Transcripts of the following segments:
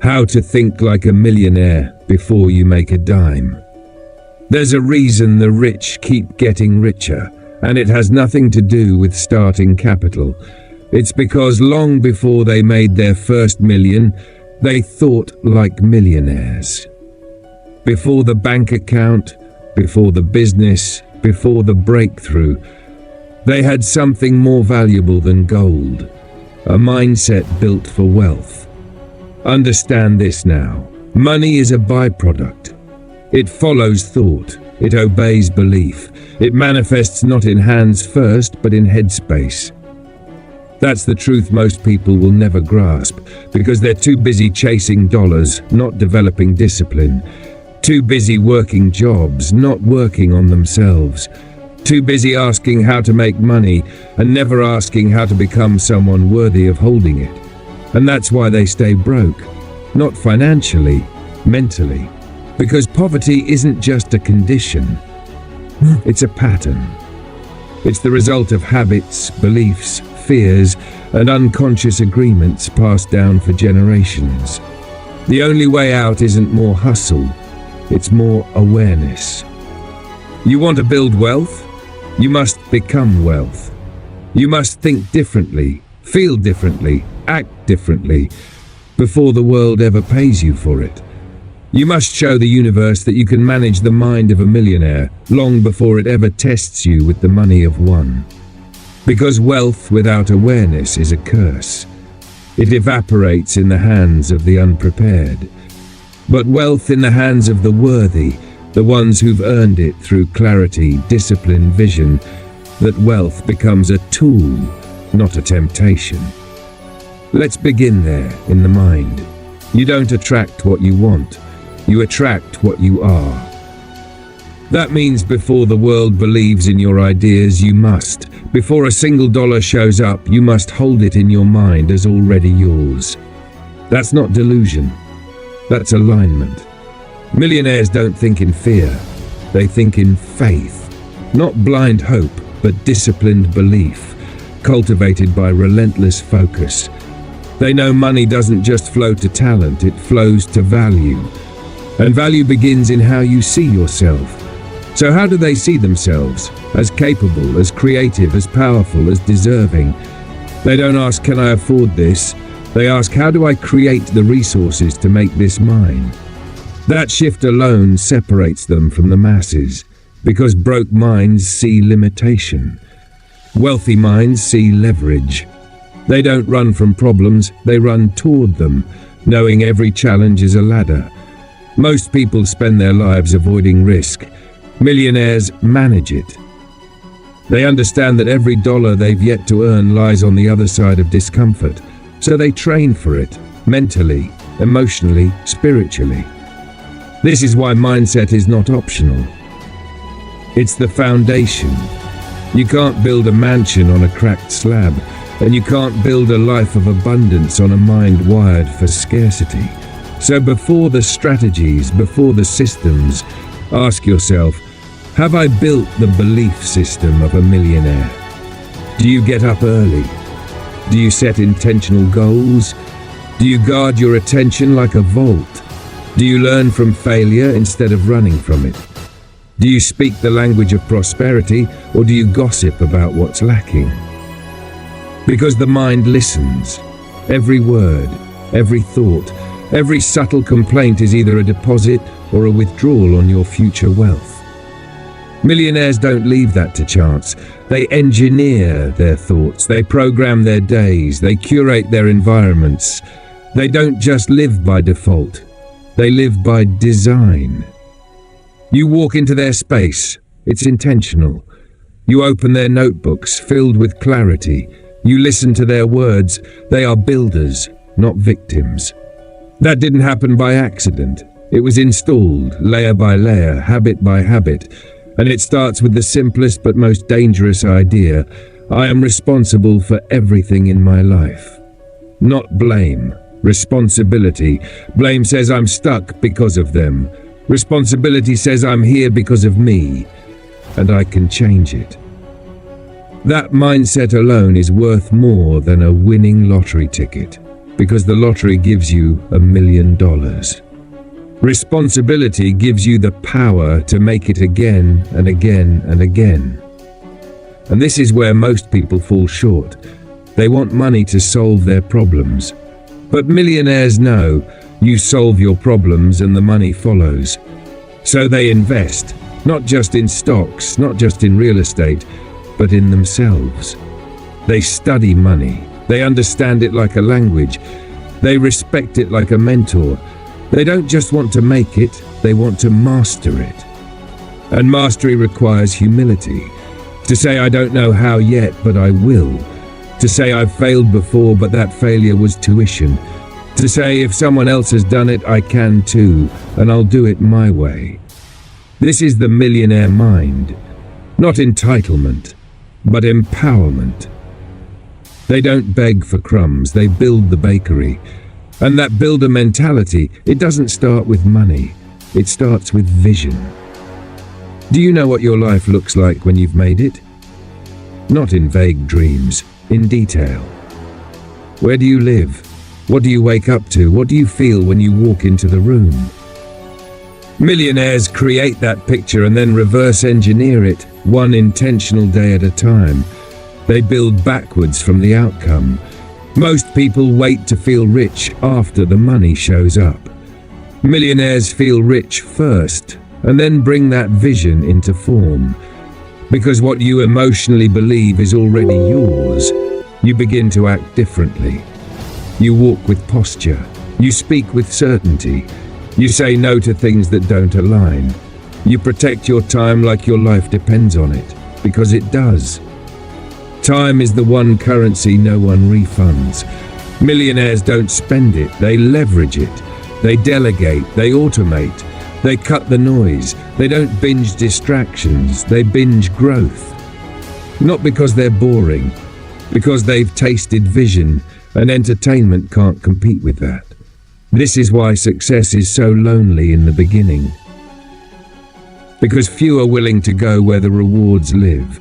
How to think like a millionaire before you make a dime. There's a reason the rich keep getting richer, and it has nothing to do with starting capital. It's because long before they made their first million, they thought like millionaires. Before the bank account, before the business, before the breakthrough, they had something more valuable than gold, a mindset built for wealth. Understand this now. Money is a byproduct. It follows thought. It obeys belief. It manifests not in hands first, but in headspace. That's the truth most people will never grasp, because they're too busy chasing dollars, not developing discipline. Too busy working jobs, not working on themselves. Too busy asking how to make money, and never asking how to become someone worthy of holding it. And that's why they stay broke. Not financially, mentally. Because poverty isn't just a condition. It's a pattern. It's the result of habits, beliefs, fears, and unconscious agreements passed down for generations. The only way out isn't more hustle, it's more awareness. You want to build wealth? You must become wealth. You must think differently, feel differently, act differently, before the world ever pays you for it. You must show the universe that you can manage the mind of a millionaire long before it ever tests you with the money of one. Because wealth without awareness is a curse. It evaporates in the hands of the unprepared. But wealth in the hands of the worthy, the ones who've earned it through clarity, discipline, vision, that wealth becomes a tool, not a temptation. Let's begin there, in the mind. You don't attract what you want. You attract what you are. That means before the world believes in your ideas, you must. Before a single dollar shows up, you must hold it in your mind as already yours. That's not delusion. That's alignment. Millionaires don't think in fear. They think in faith. Not blind hope, but disciplined belief, cultivated by relentless focus. They know money doesn't just flow to talent, it flows to value. And value begins in how you see yourself. So how do they see themselves? As capable, as creative, as powerful, as deserving. They don't ask, can I afford this? They ask, how do I create the resources to make this mine? That shift alone separates them from the masses, because broke minds see limitation. Wealthy minds see leverage. They don't run from problems, they run toward them, knowing every challenge is a ladder. Most people spend their lives avoiding risk. Millionaires manage it. They understand that every dollar they've yet to earn lies on the other side of discomfort, so they train for it, mentally, emotionally, spiritually. This is why mindset is not optional. It's the foundation. You can't build a mansion on a cracked slab, and you can't build a life of abundance on a mind wired for scarcity. So before the strategies, before the systems, ask yourself, have I built the belief system of a millionaire? Do you get up early? Do you set intentional goals? Do you guard your attention like a vault? Do you learn from failure instead of running from it? Do you speak the language of prosperity, or do you gossip about what's lacking? Because the mind listens. Every word, every thought, every subtle complaint is either a deposit or a withdrawal on your future wealth. Millionaires don't leave that to chance. They engineer their thoughts, they program their days, they curate their environments. They don't just live by default, they live by design. You walk into their space, it's intentional. You open their notebooks filled with clarity. You listen to their words. They are builders, not victims. That didn't happen by accident. It was installed, layer by layer, habit by habit. And it starts with the simplest but most dangerous idea. I am responsible for everything in my life. Not blame, responsibility. Blame says I'm stuck because of them. Responsibility says I'm here because of me, and I can change it. That mindset alone is worth more than a winning lottery ticket. because the lottery gives you $1 million. Responsibility gives you the power to make it again and again and again. And this is where most people fall short. They want money to solve their problems. But millionaires know you solve your problems and the money follows. So they invest, not just in stocks, not just in real estate, but in themselves. They study money. They understand it like a language. They respect it like a mentor. They don't just want to make it, they want to master it. And mastery requires humility. To say I don't know how yet, but I will. To say I've failed before, but that failure was tuition. To say if someone else has done it, I can too, and I'll do it my way. This is the millionaire mind. Not entitlement, but empowerment. They don't beg for crumbs, they build the bakery. And that builder mentality, it doesn't start with money, it starts with vision. Do you know what your life looks like when you've made it? Not in vague dreams, in detail. Where do you live? What do you wake up to? What do you feel when you walk into the room? Millionaires create that picture and then reverse engineer it, one intentional day at a time. They build backwards from the outcome. Most people wait to feel rich after the money shows up. Millionaires feel rich first, and then bring that vision into form. Because what you emotionally believe is already yours, you begin to act differently. You walk with posture. You speak with certainty. You say no to things that don't align. You protect your time like your life depends on it, because it does. Time is the one currency no one refunds. Millionaires don't spend it, they leverage it. They delegate, they automate, they cut the noise. They don't binge distractions, they binge growth. Not because they're boring, because they've tasted vision, and entertainment can't compete with that. This is why success is so lonely in the beginning. Because few are willing to go where the rewards live.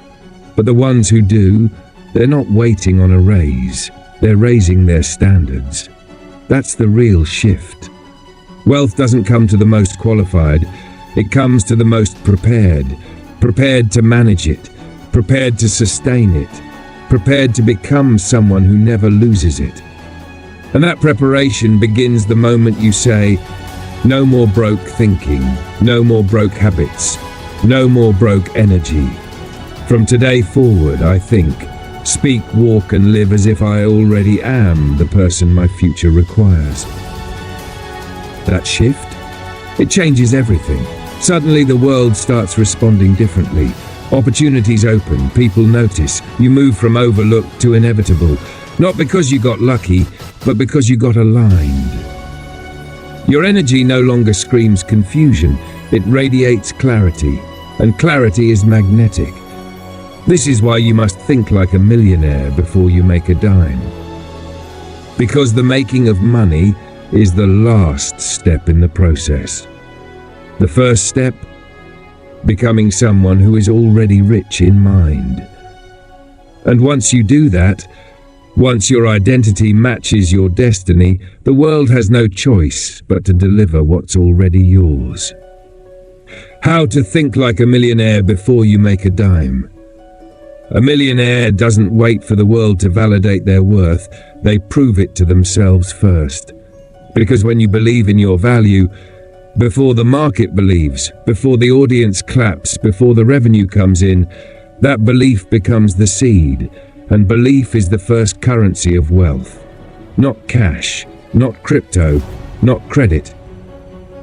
But the ones who do, they're not waiting on a raise, they're raising their standards. That's the real shift. Wealth doesn't come to the most qualified, it comes to the most prepared to manage it, prepared to sustain it, prepared to become someone who never loses it. And that preparation begins the moment you say, no more broke thinking, no more broke habits, no more broke energy. From today forward, I think, speak, walk, and live as if I already am the person my future requires. That shift, it changes everything. Suddenly the world starts responding differently. Opportunities open, people notice. You move from overlooked to inevitable. Not because you got lucky, but because you got aligned. Your energy no longer screams confusion. It radiates clarity, and clarity is magnetic. This is why you must think like a millionaire before you make a dime. Because the making of money is the last step in the process. The first step, becoming someone who is already rich in mind. And once you do that, once your identity matches your destiny, the world has no choice but to deliver what's already yours. How to think like a millionaire before you make a dime. A millionaire doesn't wait for the world to validate their worth, they prove it to themselves first. Because when you believe in your value, before the market believes, before the audience claps, before the revenue comes in, that belief becomes the seed, and belief is the first currency of wealth. Not cash, not crypto, not credit.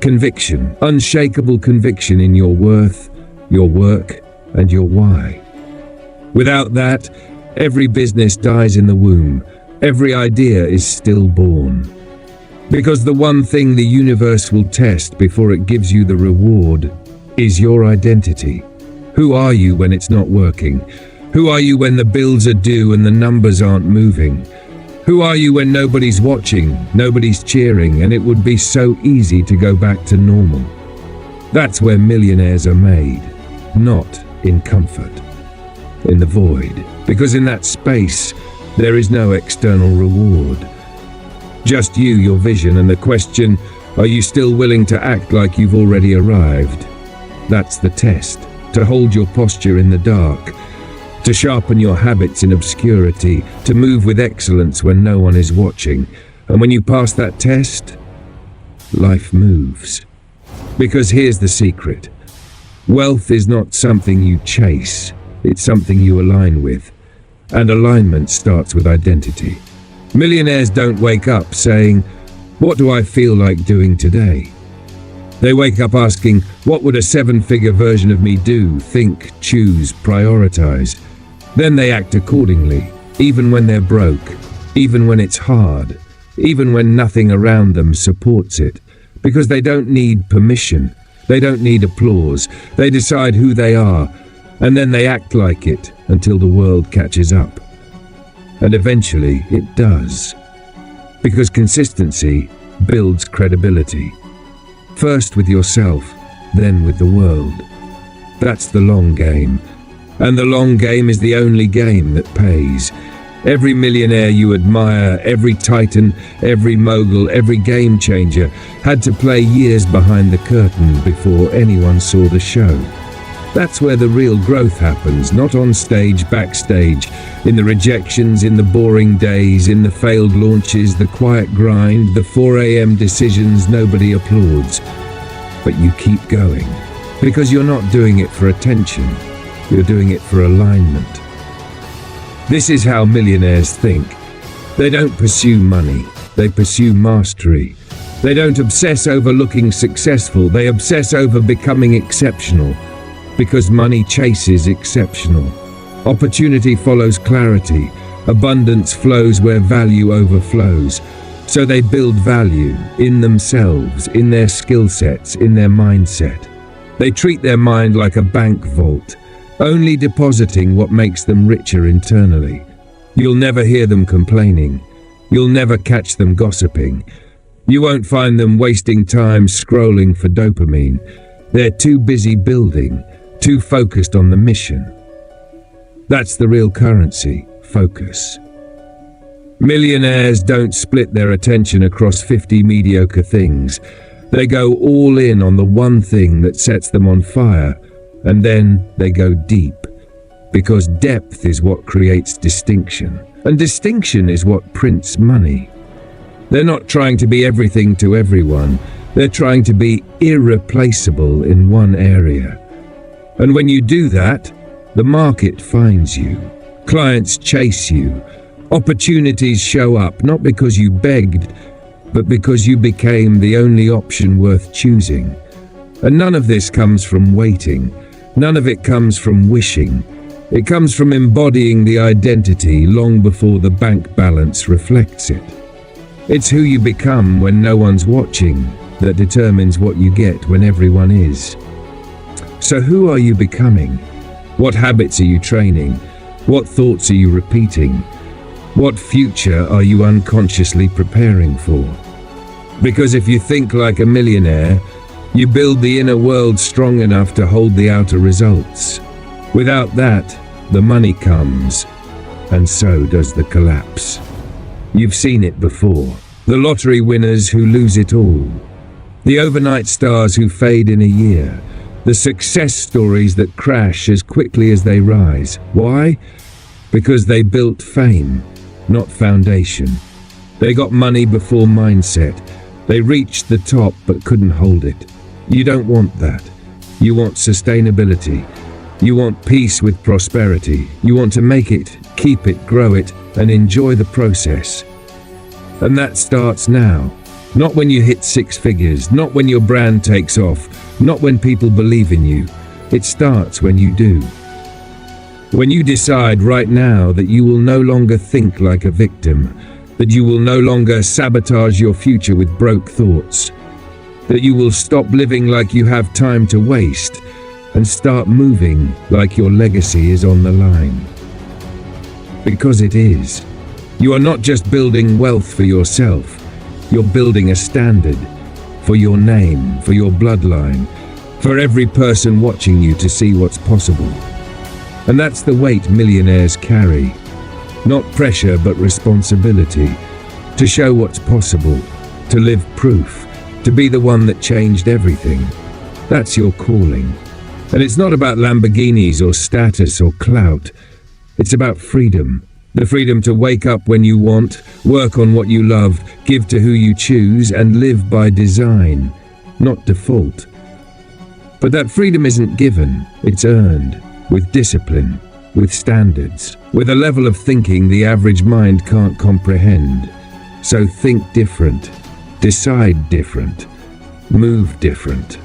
Conviction, unshakable conviction in your worth, your work, and your why. Without that, every business dies in the womb. Every idea is stillborn. Because the one thing the universe will test before it gives you the reward is your identity. Who are you when it's not working? Who are you when the bills are due and the numbers aren't moving? Who are you when nobody's watching, nobody's cheering, and it would be so easy to go back to normal? That's where millionaires are made, not in comfort. In the void, because in that space, there is no external reward. Just you, your vision, and the question, are you still willing to act like you've already arrived? That's the test. To hold your posture in the dark, to sharpen your habits in obscurity, to move with excellence when no one is watching. And when you pass that test, life moves. Because here's the secret. Wealth is not something you chase, it's something you align with. And alignment starts with identity. Millionaires don't wake up saying, "What do I feel like doing today?" They wake up asking, what would a 7-figure version of me do, think, choose, prioritize? Then they act accordingly, even when they're broke, even when it's hard, even when nothing around them supports it. Because they don't need permission, they don't need applause, they decide who they are, and then they act like it until the world catches up. And eventually it does. Because consistency builds credibility. First with yourself, then with the world. That's the long game. And the long game is the only game that pays. Every millionaire you admire, every titan, every mogul, every game changer had to play years behind the curtain before anyone saw the show. That's where the real growth happens, not on stage, backstage, in the rejections, in the boring days, in the failed launches, the quiet grind, the 4 a.m. decisions nobody applauds. But you keep going, because you're not doing it for attention, you're doing it for alignment. This is how millionaires think. They don't pursue money, they pursue mastery. They don't obsess over looking successful, they obsess over becoming exceptional. Because money chases exceptional. Opportunity follows clarity. Abundance flows where value overflows. So they build value in themselves, in their skill sets, in their mindset. They treat their mind like a bank vault, only depositing what makes them richer internally. You'll never hear them complaining. You'll never catch them gossiping. You won't find them wasting time scrolling for dopamine. They're too busy building, too focused on the mission. That's the real currency, focus. Millionaires don't split their attention across 50 mediocre things. They go all in on the one thing that sets them on fire, and then they go deep. Because depth is what creates distinction, and distinction is what prints money. They're not trying to be everything to everyone. They're trying to be irreplaceable in one area. And when you do that, the market finds you. Clients chase you. Opportunities show up, not because you begged, but because you became the only option worth choosing. And none of this comes from waiting. None of it comes from wishing. It comes from embodying the identity long before the bank balance reflects it. It's who you become when no one's watching that determines what you get when everyone is. So who are you becoming? What habits are you training? What thoughts are you repeating? What future are you unconsciously preparing for? Because if you think like a millionaire, you build the inner world strong enough to hold the outer results. Without that, the money comes, and so does the collapse. You've seen it before. The lottery winners who lose it all. The overnight stars who fade in a year. The success stories that crash as quickly as they rise. Why? Because they built fame, not foundation. They got money before mindset. They reached the top but couldn't hold it. You don't want that. You want sustainability. You want peace with prosperity. You want to make it, keep it, grow it, and enjoy the process. And that starts now. Not when you hit 6 figures, not when your brand takes off, not when people believe in you. It starts when you do. When you decide right now that you will no longer think like a victim, that you will no longer sabotage your future with broke thoughts, that you will stop living like you have time to waste and start moving like your legacy is on the line. Because it is. You are not just building wealth for yourself. You're building a standard for your name, for your bloodline, for every person watching you to see what's possible. And that's the weight millionaires carry. Not pressure, but responsibility. to show what's possible, to live proof, to be the one that changed everything. That's your calling. And it's not about Lamborghinis or status or clout. It's about freedom. The freedom to wake up when you want, work on what you love, give to who you choose, and live by design, not default. But that freedom isn't given, it's earned, with discipline, with standards, with a level of thinking the average mind can't comprehend. So think different, decide different, move different.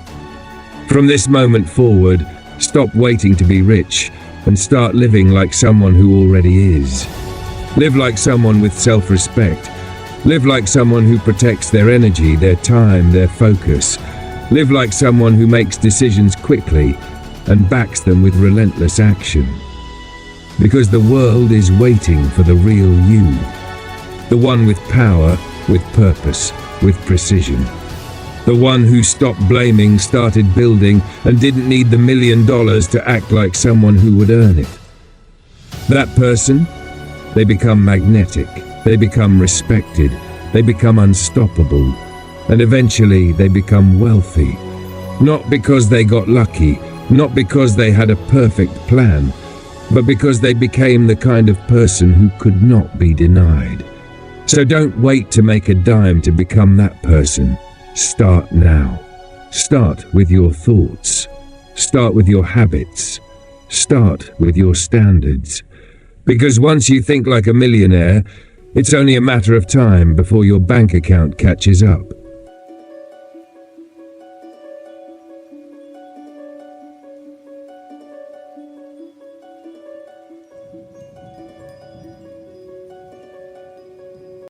From this moment forward, stop waiting to be rich and start living like someone who already is. Live like someone with self-respect. Live like someone who protects their energy, their time, their focus. Live like someone who makes decisions quickly and backs them with relentless action. Because the world is waiting for the real you. The one with power, with purpose, with precision. The one who stopped blaming, started building, and didn't need the $1 million to act like someone who would earn it. That person, they become magnetic, they become respected, they become unstoppable, and eventually they become wealthy. Not because they got lucky, not because they had a perfect plan, but because they became the kind of person who could not be denied. So don't wait to make a dime to become that person. Start now. Start with your thoughts. Start with your habits. Start with your standards. Because once you think like a millionaire, it's only a matter of time before your bank account catches up.